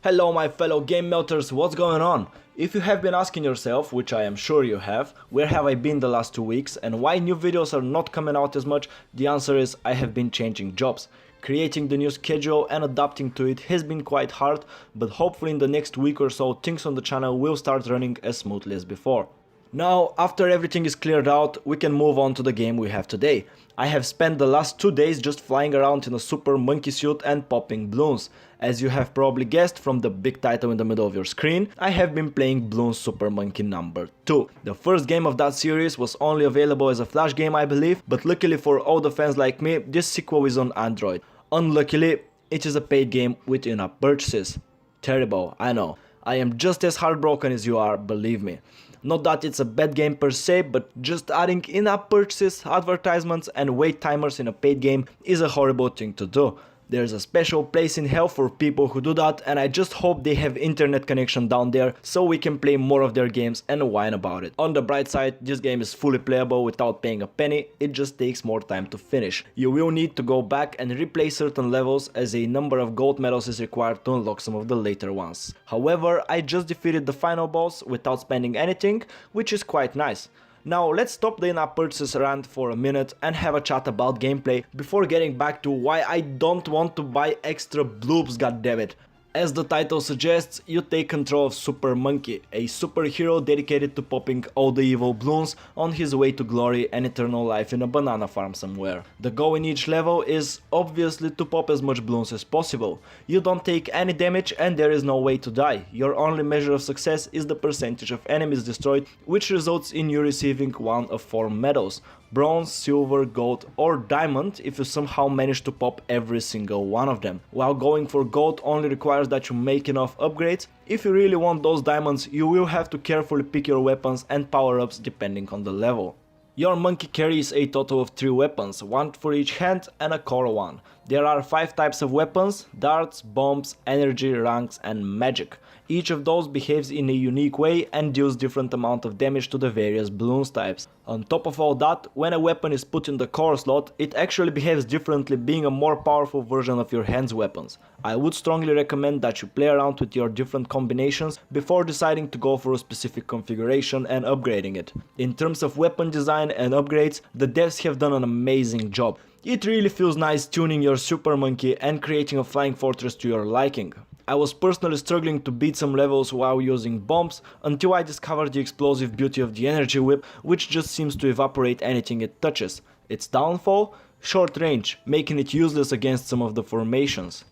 Hello my fellow game melters, what's going on? If you have been asking yourself, which I am sure you have, where have I been the last 2 weeks and why new videos are not coming out as much, the answer is I have been changing jobs. Creating the new schedule and adapting to it has been quite hard, but hopefully in the next week or so things on the channel will start running as smoothly as before. Now, after everything is cleared out, we can move on to the game we have today. I have spent the last 2 days just flying around in a super monkey suit and popping balloons. As you have probably guessed from the big title in the middle of your screen, I have been playing Bloons Super Monkey number 2. The first game of that series was only available as a flash game, I believe, but luckily for all the fans like me, this sequel is on Android. Unluckily, it is a paid game with in-app purchases. Terrible, I know. I am just as heartbroken as you are, believe me. Not that it's a bad game per se, but just adding in-app purchases, advertisements and wait timers in a paid game is a horrible thing to do. There's a special place in hell for people who do that, and I just hope they have internet connection down there so we can play more of their games and whine about it. On the bright side, this game is fully playable without paying a penny, it just takes more time to finish. You will need to go back and replay certain levels as a number of gold medals is required to unlock some of the later ones. However, I just defeated the final boss without spending anything, which is quite nice. Now let's stop the in-app purchase rant for a minute and have a chat about gameplay before getting back to why I don't want to buy extra bloops, goddammit. As the title suggests, you take control of Super Monkey, a superhero dedicated to popping all the evil balloons on his way to glory and eternal life in a banana farm somewhere. The goal in each level is obviously to pop as much balloons as possible. You don't take any damage and there is no way to die. Your only measure of success is the percentage of enemies destroyed, which results in you receiving one of 4 medals: bronze, silver, gold or diamond if you somehow manage to pop every single one of them. While going for gold only requires that you make enough upgrades, if you really want those diamonds you will have to carefully pick your weapons and power-ups depending on the level. Your monkey carries a total of 3 weapons, 1 for each hand and a core one. There are 5 types of weapons: darts, bombs, energy, ranks and magic. Each of those behaves in a unique way and deals different amount of damage to the various balloons types. On top of all that, when a weapon is put in the core slot, it actually behaves differently, being a more powerful version of your hand's weapons. I would strongly recommend that you play around with your different combinations before deciding to go for a specific configuration and upgrading it. In terms of weapon design and upgrades, the devs have done an amazing job. It really feels nice tuning your Super Monkey and creating a flying fortress to your liking. I was personally struggling to beat some levels while using bombs until I discovered the explosive beauty of the energy whip, which just seems to evaporate anything it touches. Its downfall? Short range, making it useless against some of the formations.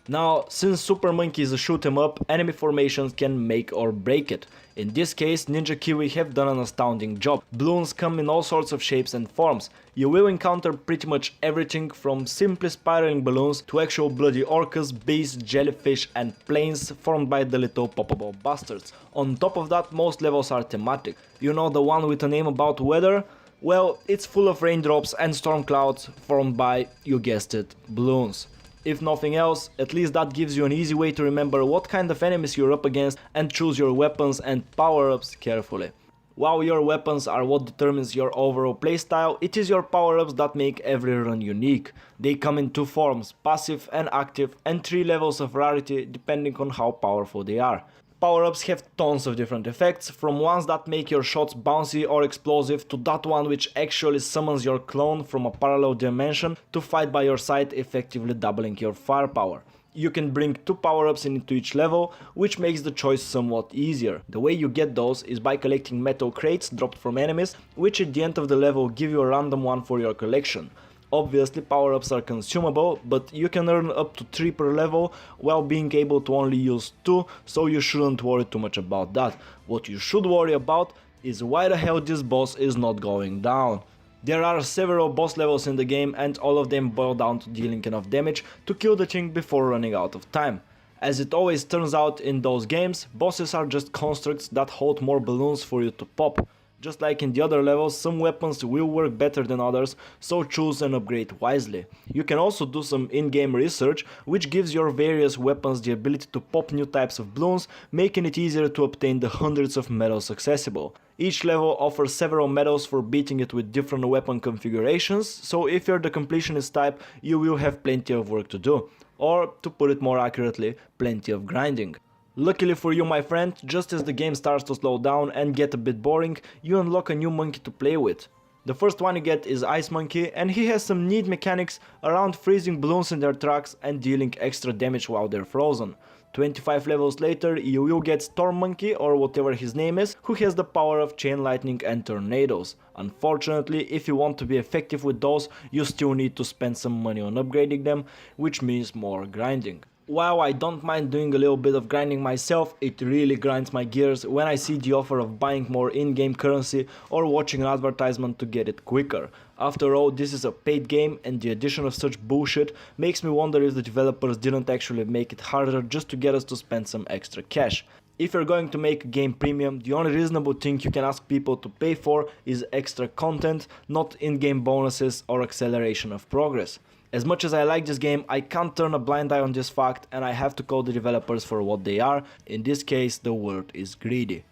Now, since Super Monkey is a shoot 'em up, enemy formations can make or break it. In this case, Ninja Kiwi have done an astounding job. Balloons come in all sorts of shapes and forms. You will encounter pretty much everything from simply spiraling balloons to actual bloody orcas, bees, jellyfish and planes formed by the little poppable bastards. On top of that, most levels are thematic. You know, the one with a name about weather? Well, it's full of raindrops and storm clouds formed by, you guessed it, balloons. If nothing else, at least that gives you an easy way to remember what kind of enemies you're up against and choose your weapons and power-ups carefully. While your weapons are what determines your overall playstyle, it is your power-ups that make every run unique. They come in 2 forms, passive and active, and 3 levels of rarity depending on how powerful they are. Power-ups have tons of different effects, from ones that make your shots bouncy or explosive to that one which actually summons your clone from a parallel dimension to fight by your side, effectively doubling your firepower. You can bring 2 power-ups into each level, which makes the choice somewhat easier. The way you get those is by collecting metal crates dropped from enemies, which at the end of the level give you a random one for your collection. Obviously power-ups are consumable, but you can earn up to 3 per level while being able to only use 2, so you shouldn't worry too much about that. What you should worry about is why the hell this boss is not going down. There are several boss levels in the game and all of them boil down to dealing enough damage to kill the thing before running out of time. As it always turns out in those games, bosses are just constructs that hold more balloons for you to pop. Just like in the other levels, some weapons will work better than others, so choose and upgrade wisely. You can also do some in-game research, which gives your various weapons the ability to pop new types of balloons, making it easier to obtain the hundreds of medals accessible. Each level offers several medals for beating it with different weapon configurations, so if you're the completionist type, you will have plenty of work to do. Or, to put it more accurately, plenty of grinding. Luckily for you, my friend, just as the game starts to slow down and get a bit boring, you unlock a new monkey to play with. The first one you get is Ice Monkey, and he has some neat mechanics around freezing balloons in their tracks and dealing extra damage while they're frozen. 25 levels later you will get Storm Monkey, or whatever his name is, who has the power of chain lightning and tornadoes. Unfortunately, if you want to be effective with those, you still need to spend some money on upgrading them, which means more grinding. While I don't mind doing a little bit of grinding myself, it really grinds my gears when I see the offer of buying more in-game currency or watching an advertisement to get it quicker. After all, this is a paid game, and the addition of such bullshit makes me wonder if the developers didn't actually make it harder just to get us to spend some extra cash. If you're going to make a game premium, the only reasonable thing you can ask people to pay for is extra content, not in-game bonuses or acceleration of progress. As much as I like this game, I can't turn a blind eye on this fact, and I have to call the developers for what they are. In this case, the word is greedy.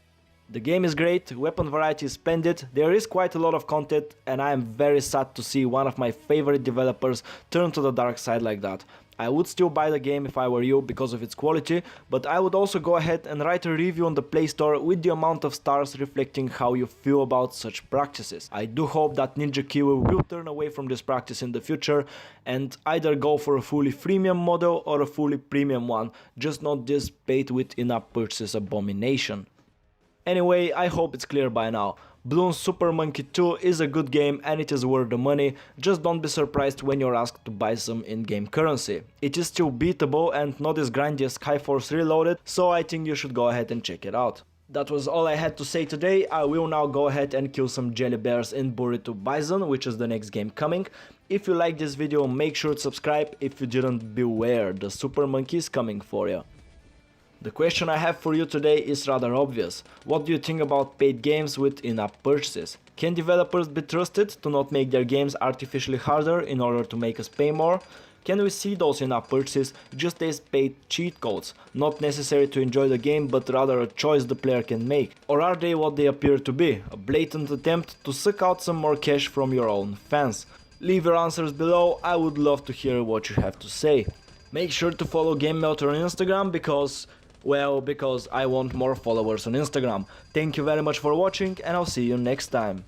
The game is great, weapon variety is splendid, there is quite a lot of content, and I am very sad to see one of my favorite developers turn to the dark side like that. I would still buy the game if I were you because of its quality, but I would also go ahead and write a review on the Play Store with the amount of stars reflecting how you feel about such practices. I do hope that Ninja Kiwi will turn away from this practice in the future and either go for a fully freemium model or a fully premium one, just not this paid with in-app purchase abomination. Anyway, I hope it's clear by now. Bloons Super Monkey 2 is a good game and it is worth the money, just don't be surprised when you're asked to buy some in-game currency. It is still beatable and not as grindy as Skyforce Reloaded, so I think you should go ahead and check it out. That was all I had to say today. I will now go ahead and kill some jelly bears in Burrito Bison, which is the next game coming. If you like this video, make sure to subscribe. If you didn't, beware, the Super Monkey is coming for you. The question I have for you today is rather obvious. What do you think about paid games with in-app purchases? Can developers be trusted to not make their games artificially harder in order to make us pay more? Can we see those in-app purchases just as paid cheat codes, not necessary to enjoy the game but rather a choice the player can make? Or are they what they appear to be, a blatant attempt to suck out some more cash from your own fans? Leave your answers below, I would love to hear what you have to say. Make sure to follow GameMelter on Instagram because I want more followers on Instagram. Thank you very much for watching, and I'll see you next time.